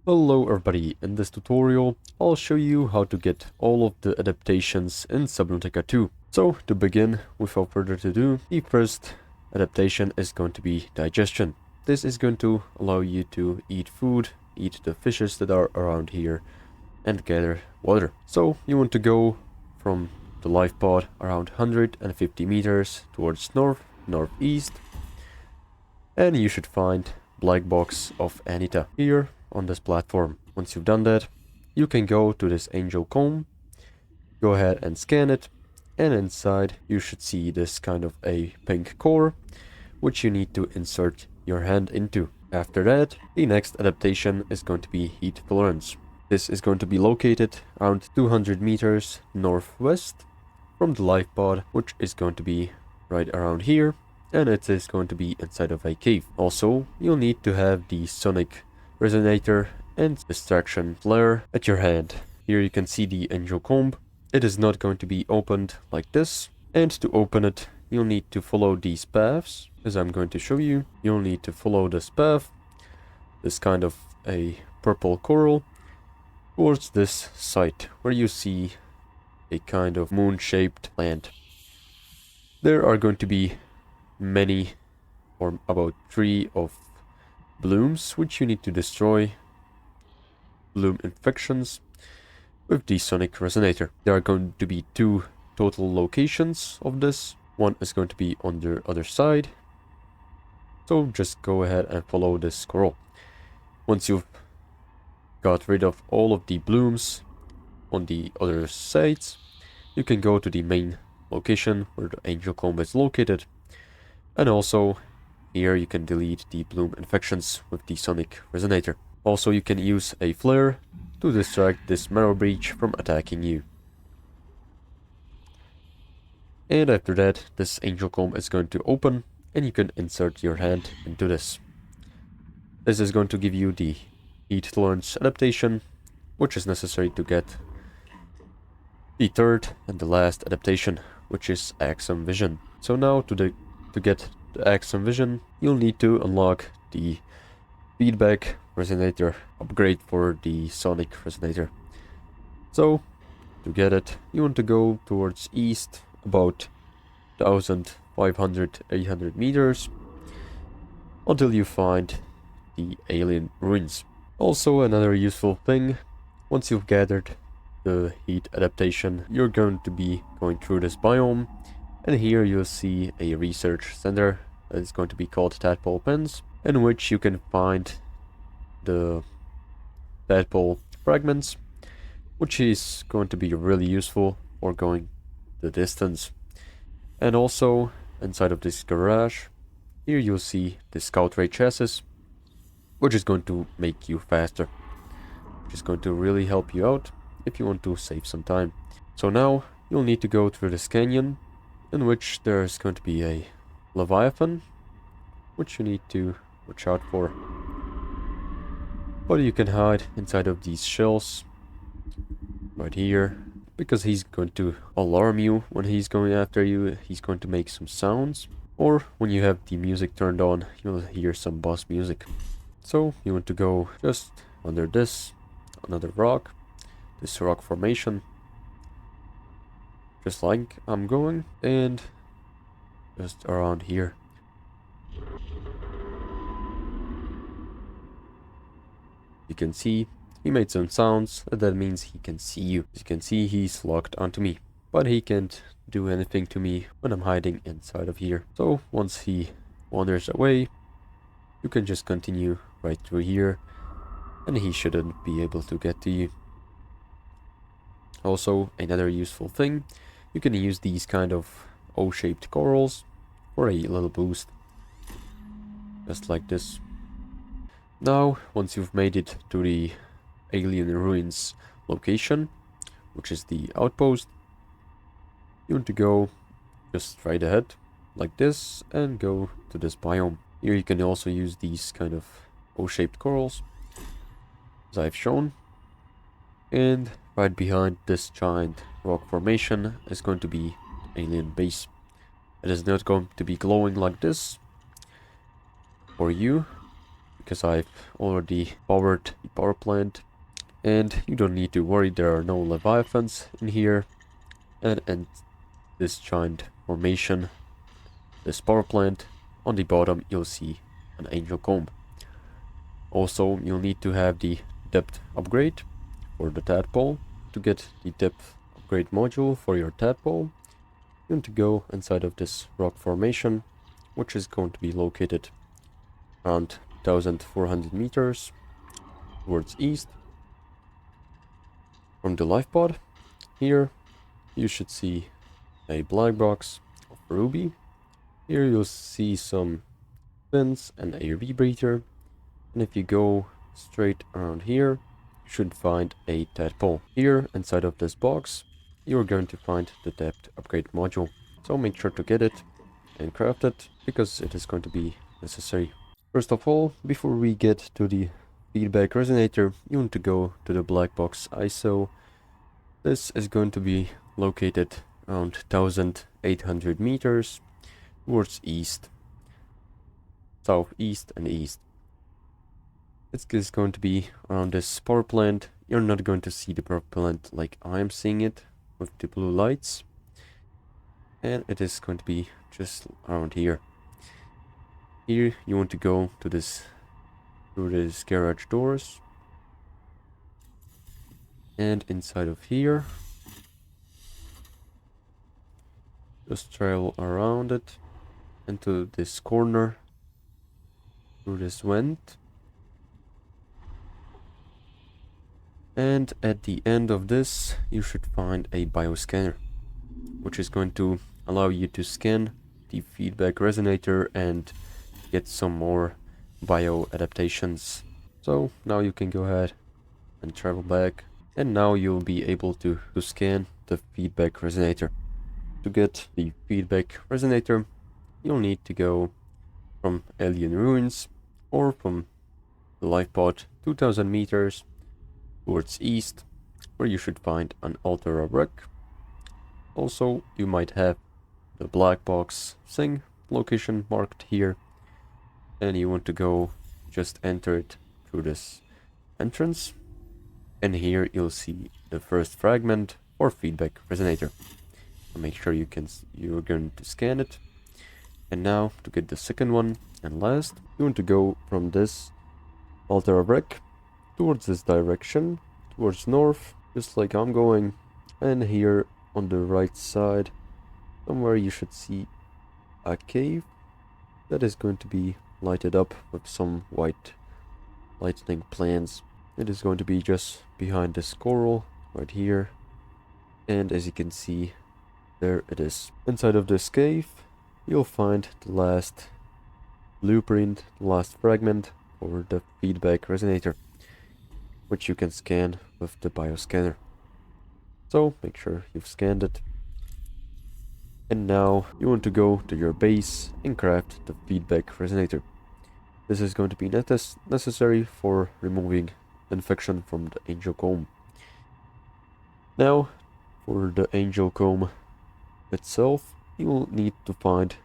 Hello everybody, in this tutorial I'll show you how to get all of the adaptations in Subnautica 2. So to begin, without further ado, the first adaptation is going to be digestion. This is going to allow you to eat food, eat the fishes that are around here, and gather water. So you want to go from the life pod around 150 meters towards northeast, and you should find black box of Anita here on this platform. Once you've done that, you can go to this angel comb, go ahead and scan it, and inside you should see this kind of a pink core, which you need to insert your hand into. After that, the next adaptation is going to be heat tolerance. This is going to be located around 200 meters northwest from the life pod, which is going to be right around here, and it is going to be inside of a cave. Also, you'll need to have the sonic resonator and distraction flare at your hand. Here you can see the angel comb. It is not going to be opened like this, and to open it you'll need to follow these paths. As I'm going to show you, you'll need to follow this path, this kind of a purple coral, towards this site where you see a kind of moon-shaped plant. There are going to be many, or about 3 of blooms, which you need to destroy, bloom infections, with the sonic resonator. There are going to be 2 total locations of this. One is going to be on the other side, so just go ahead and follow this coral. Once you've got rid of all of the blooms on the other sides, you can go to the main location where the angel comb is located, and also here you can delete the bloom infections with the sonic resonator. Also, you can use a flare to distract this marrow breach from attacking you. And after that, this angel comb is going to open, and you can insert your hand into this. This is going to give you the heat tolerance adaptation, which is necessary to get the third and the last adaptation, which is Axum Vision. So now to get the Axum Vision, you'll need to unlock the feedback resonator upgrade for the sonic resonator. So to get it, you want to go towards east about 1500-800 meters until you find the alien ruins. Also, another useful thing, once you've gathered the heat adaptation, you're going to be going through this biome, and here you'll see a research center that is going to be called Tadpole Pens, in which you can find the tadpole fragments, which is going to be really useful for going the distance. And also, inside of this garage, here you'll see the scout ray chassis, which is going to make you faster, which is going to really help you out if you want to save some time. So now you'll need to go through this canyon, in which there's going to be a leviathan, which you need to watch out for. But you can hide inside of these shells right here, because he's going to alarm you when he's going after you. He's going to make some sounds, or when you have the music turned on, you'll hear some boss music. So you want to go just under this, another rock, this rock formation, just like I'm going, and just around here. You can see he made some sounds, that means he can see you. As you can see, he's locked onto me, but he can't do anything to me when I'm hiding inside of here. So once he wanders away, you can just continue right through here, and he shouldn't be able to get to you. Also, another useful thing, you can use these kind of O-shaped corals for a little boost, just like this. Now, once you've made it to the alien ruins location, which is the outpost, you want to go just straight ahead like this and go to this biome. Here you can also use these kind of O-shaped corals, as I've shown, and right behind this giant rock formation is going to be alien base. It is not going to be glowing like this for you, because I've already powered the power plant. And you don't need to worry, there are no leviathans in here. And in this giant formation, this power plant, on the bottom you'll see an angel comb. Also, you'll need to have the depth upgrade for the tadpole. To get the depth upgrade module for your tadpole, you want to go inside of this rock formation, which is going to be located around 1400 meters towards east from the life pod. Here you should see a black box of ruby. Here you'll see some fins and a rebreather. And if you go straight around here, you should find a tadpole. Here, inside of this box, you're going to find the depth upgrade module. So make sure to get it and craft it, because it is going to be necessary. First of all, before we get to the feedback resonator, you want to go to the black box ISO. This is going to be located around 1800 meters towards east, southeast and east. It's going to be around this power plant. You're not going to see the power plant like I'm seeing it with the blue lights. And it is going to be just around here. Here you want to go to this, through these garage doors. And inside of here, just travel around it into this corner through this vent. And at the end of this, you should find a bioscanner, which is going to allow you to scan the feedback resonator and get some more bio adaptations. So now you can go ahead and travel back, and now you'll be able to scan the feedback resonator. To get the feedback resonator, you'll need to go from Alien Ruins or from the life pod 2000 meters towards east, where you should find an altar of wreck. Also, you might have the black box thing location marked here, and you want to go just enter it through this entrance, and here you'll see the first fragment or feedback resonator. So make sure you're going to scan it. And now to get the second one and last, you want to go from this altar of wreck towards this direction, towards north, just like I'm going. And here on the right side, somewhere you should see a cave that is going to be lighted up with some white lightning plants. It is going to be just behind this coral right here. And as you can see, there it is. Inside of this cave, you'll find the last blueprint, the last fragment for the feedback resonator, which you can scan with the bioscanner. So make sure you've scanned it. And now you want to go to your base and craft the feedback resonator. This is going to be necessary for removing infection from the angel comb. Now, for the angel comb itself, you will need to find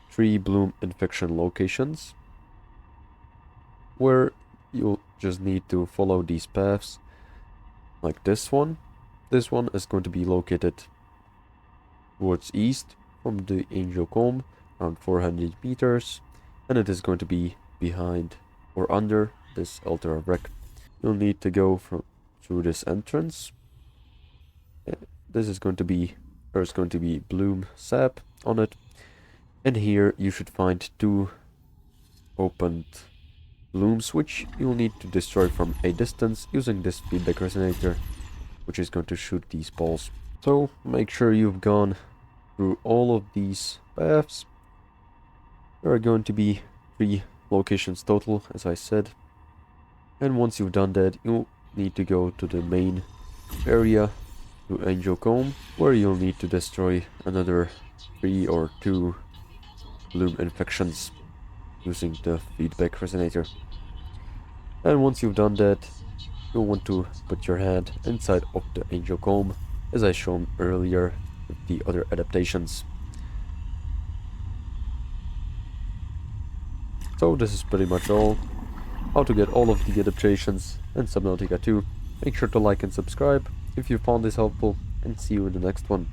3 bloom infection locations, where you'll just need to follow these paths, like this one. This one is going to be located towards east from the angel comb, around 400 meters, and it is going to be behind or under this altar of wreck. You'll need to go through this entrance. This is going to be, there's going to be bloom sap on it, and here you should find 2 opened blooms, which you'll need to destroy from a distance using this feedback resonator, which is going to shoot these balls. So make sure you've gone through all of these paths. There are going to be 3 locations total, as I said. And once you've done that, you'll need to go to the main area, to Angel Comb, where you'll need to destroy another 3 or 2 bloom infections using the feedback resonator. And once you've done that, you'll want to put your hand inside of the Angel Comb, as I shown earlier with the other adaptations. So this is pretty much all. how to get all of the adaptations in Subnautica 2. Make sure to like and subscribe if you found this helpful, and see you in the next one.